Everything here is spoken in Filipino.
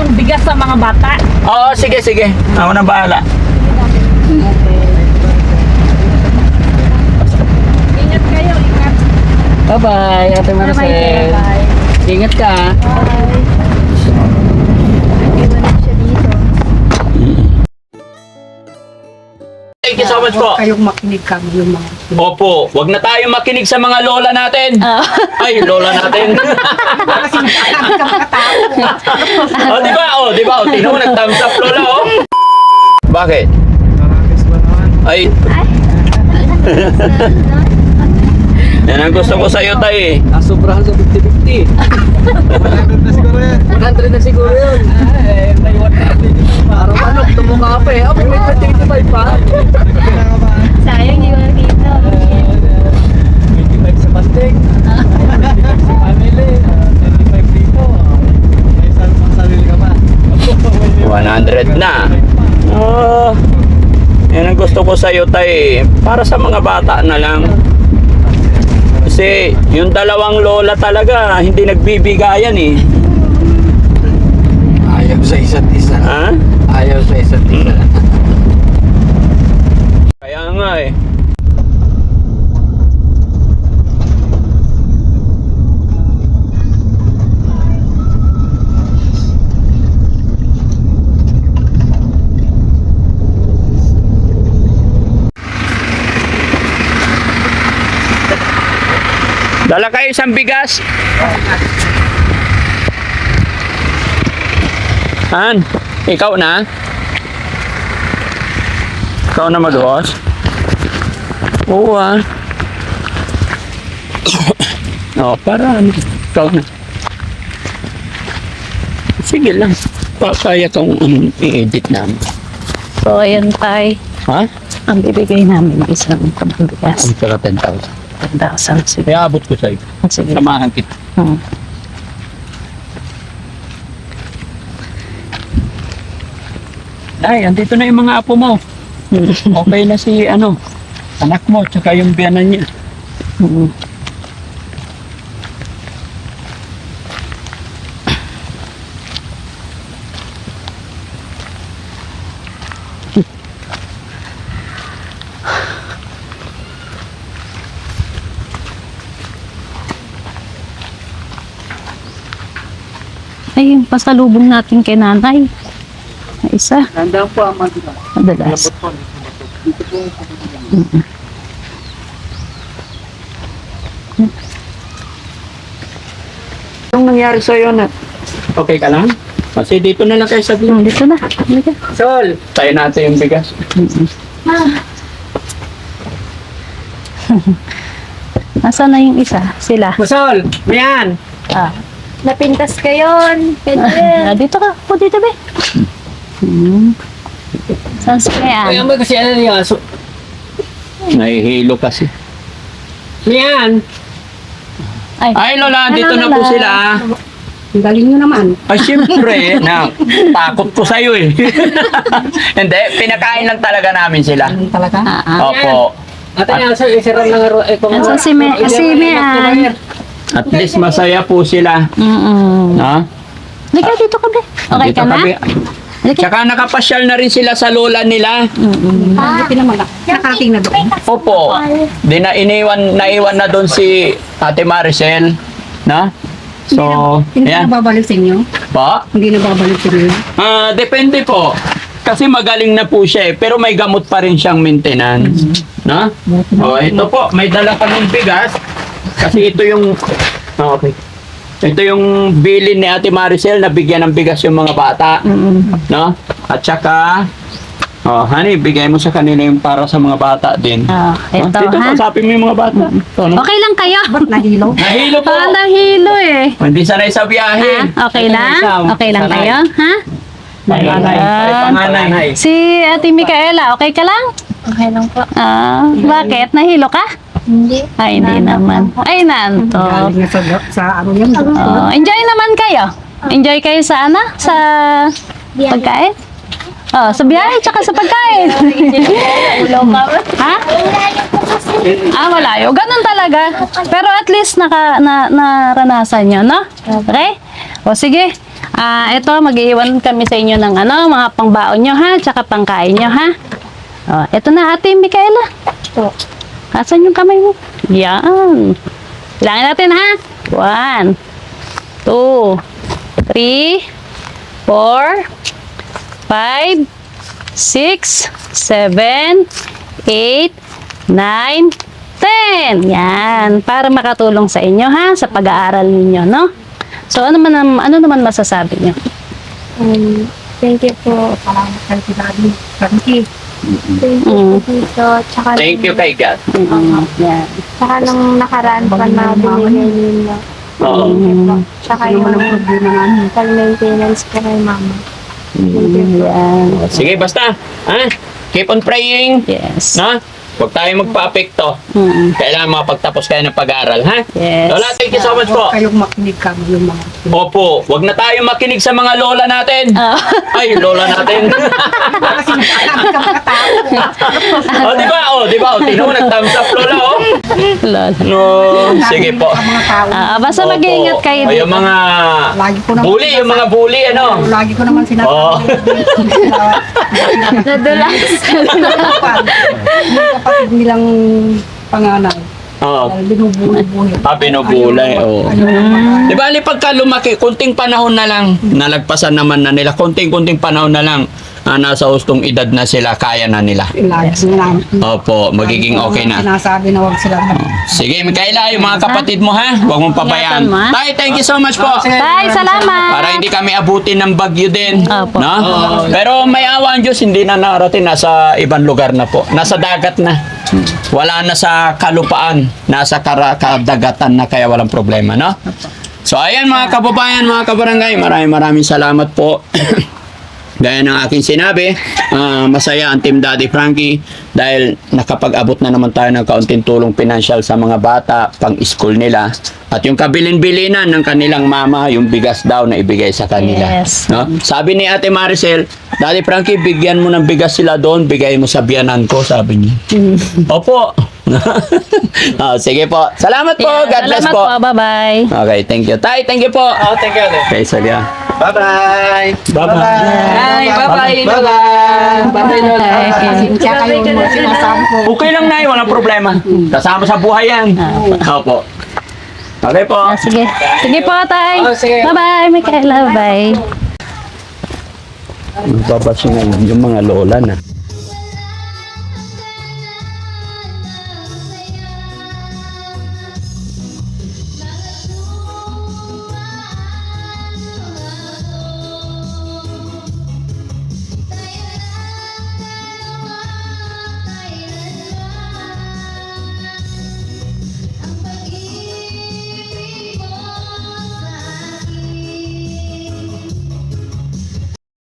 yung bigas sa mga bata. Oo, sige, sige. Ako na bahala. Ingat kayo, ingat. Bye-bye, Ate Maricel. Bye. Ingat ka. Bye. Iwan siya dito. Thank you so much po. Kayong makinig kami yung mga. Opo, wag na tayo makinig sa mga lola natin. Ay, lola natin. Oh, di ba? Oh, di ba? Oh, tingnan mo, nag-thumbs up lola, oh. Bakit? Ay. Yan ang gusto ko sa'yo, tay. Sobrahan sa 50-50. 100 na siguro yun. Ay, may 100. Parang manok, tumukha pa eh. May 25 pa. Sayang, hindi ko nakita. 25 sa pastig. 25 sa family. 25 dito. May sarili ka pa. 100 na. Oh, yan ang gusto ko sa'yo, tay. Para sa mga bata na lang. Kasi yung dalawang lola talaga, hindi nagbibigayan eh. Ayaw sa isa't isa. Ha? Ayaw sa isa't isa. Kaya nga eh. Dala kayo isang bigas. Han, ikaw na? Ikaw na maghuhos? Oo ah. Oh, para ano? Ikaw na. Sige lang. Kaya kong i-edit namin. So, ayan tay. Ha? Ang bibigay namin isang pambigas. Ang saka 10,000. 10,000. Sige. Kaya abot ko sa'yo. Sige. Samahan kita. Ay, andito na yung mga apo mo. Okay na si anak mo, tsaka yung biyanan niya. Ay, yung pasalubong natin kay nanay. Na isa. Nandang po ang mga Madalas. Anong nangyari sa'yo na? Okay ka lang? Kasi dito na lang kayo sa vlog. Dito na. Halika. Sol, tayo natin yung bigas. Nasaan na yung isa? Sila. Masol, mayan. Napintas ka yun. Pwede. Dito ka. Po dito, be. Saan sila Kaya yan? mo kasi ano niya. Nahihilo kasi. Mayan. Ay, Lola, dito na po Lola. sila. Ang galing nyo naman. Ay, siyempre, takot ko sa'yo eh. Hindi, pinakain lang talaga namin sila. Talaga? Opo. Ate nga, isirang lang itong... Nasaan si Mean? At least masaya po sila. Ha? Halika dito ka, be. Okay Dito ka na? kami. Halika. Tsaka nakapasyal na rin sila sa lola nila. Buti naman. Nakarating na doon. Opo. Di na naiwan na doon si Ate Maricel. Na? So, Hindi ayan. na babalik sa inyo? Pa? Hindi na babalik sa inyo? Depende po. Kasi magaling na po siya eh. Pero may gamot pa rin siyang maintenance. Na? Oh, ito po. May dala kaming bigas. Kasi ito yung... okay. Ito yung bilin ni Ate Maricel na bigyan ng bigas yung mga bata. No? At saka... Oh, honey, bigay mo sa kanila yung para sa mga bata din. Ito, Dito, ha? kasapin mo yung mga bata. Ito, no? Okay lang kayo? Ba't nahilo? Nahilo po. Parang nahilo eh. Hindi sanay sa biyahe. Ha? Okay lang? Okay lang Sanay. kayo? Ha? Panganay. Ay, panganay. Si Ate Micaela, okay ka lang? Okay lang po. Bakit? Nahilo ka? Hindi. Ay, hindi naman. Ay, nanto. Galing na sa ano yan. Enjoy naman kayo. Enjoy kayo sa ano? Sa pagkain? Oh, sa biyahe tsaka sa pagkain. Ha? Malayo. Ganun talaga. Pero at least naranasan nyo, no? Okay? O sige. Ito, mag-iwan kami sa inyo ng mga pangbaon nyo ha, tsaka pangkain nyo ha. Ito na Ate Micaela. Po. Asan yung kamay mo? Yan. Bilangin natin ha. 1, 2, 3, 4, 5, 6, 7, 8, 9, 10. Yan. Para makatulong sa inyo ha, sa pag-aaral ninyo, no? So, ano naman masasabi nyo? Thank you po. Salamat kay Daddy Frankie. Thank you po dito. Tsaka Thank you kay God. Yan. Tsaka nung nakaraan pa na binigay ninyo. Oo. Tsaka yung pag-maintenance ko kay mama. Yan. Sige, basta. Ha? Keep on praying. Yes. No? Huwag tayo magpa-apekto. Kailangan makapagtapos kayo ng pag-aaral, ha? Yes. Lola, thank you so much po. Kayong makinig kami yung mga Opo, huwag na tayo makinig sa mga lola natin. Oh. Ay, lola natin. kasi nagkakabi ka mga tao. Di ba? Di ba? Tino, nag-thumbs up, lola, oh. Lol. No, sige po. Mga tao. Basta mag-iingat kayo. Yung mga Lagi ko naman bully, yung mga bully, ano? Lagi ko naman Oh. sinasabi. Nadulas. Yung kapatid nilang panganay. Oo. Binubuli-buli. Binubulay, oo. Di ba, pagka lumaki, kunting panahon na lang, nalagpasan naman na nila, kunting panahon na lang, nasa hustong edad na sila, kaya na nila. Lagi na. Opo, magiging okay na. Sinasabi na huwag sila Sige, Micaela, yung mga kapatid mo ha, huwag mong pabayaan. Ingatan mo, ha? Tay, thank you so much po. Bye, salamat. Para hindi kami abutin ng bagyo din. Opo. No? Pero may awa ang Diyos, hindi na narating, nasa ibang lugar na po. Nasa dagat na. Wala na sa kalupaan, nasa kadagatan na, kaya walang problema, no? So ayan mga kababayan, mga kabarangay, maraming salamat po. Gaya ng aking sinabi, masaya ang Team Daddy Frankie dahil nakapag-abot na naman tayo ng kaunting tulong pinansyal sa mga bata, pang-school nila. At yung kabilin-bilinan ng kanilang mama, yung bigas daw na ibigay sa kanila. Yes. No? Sabi ni Ate Maricel, Daddy Frankie, bigyan mo ng bigas sila doon, bigay mo sa biyanan ko, sabi niya. Opo. Sige po. Salamat po. God bless Salamat po. po. Bye-bye. Okay, thank you. Tay, thank you po. Thank you. Okay, Salia. Bye-bye. Bye-bye. Bye. Bye-bye. Bye-bye. Bye-bye, Lola. Pasensya kayo mo sinasabi ko. Okay lang na, walang problema. Kasama sa buhay yan. Opo. Okay po. Sige. Sige po, tay. sige. Bye-bye, Micaela. Bye. Babas ngayon yung mga lola na.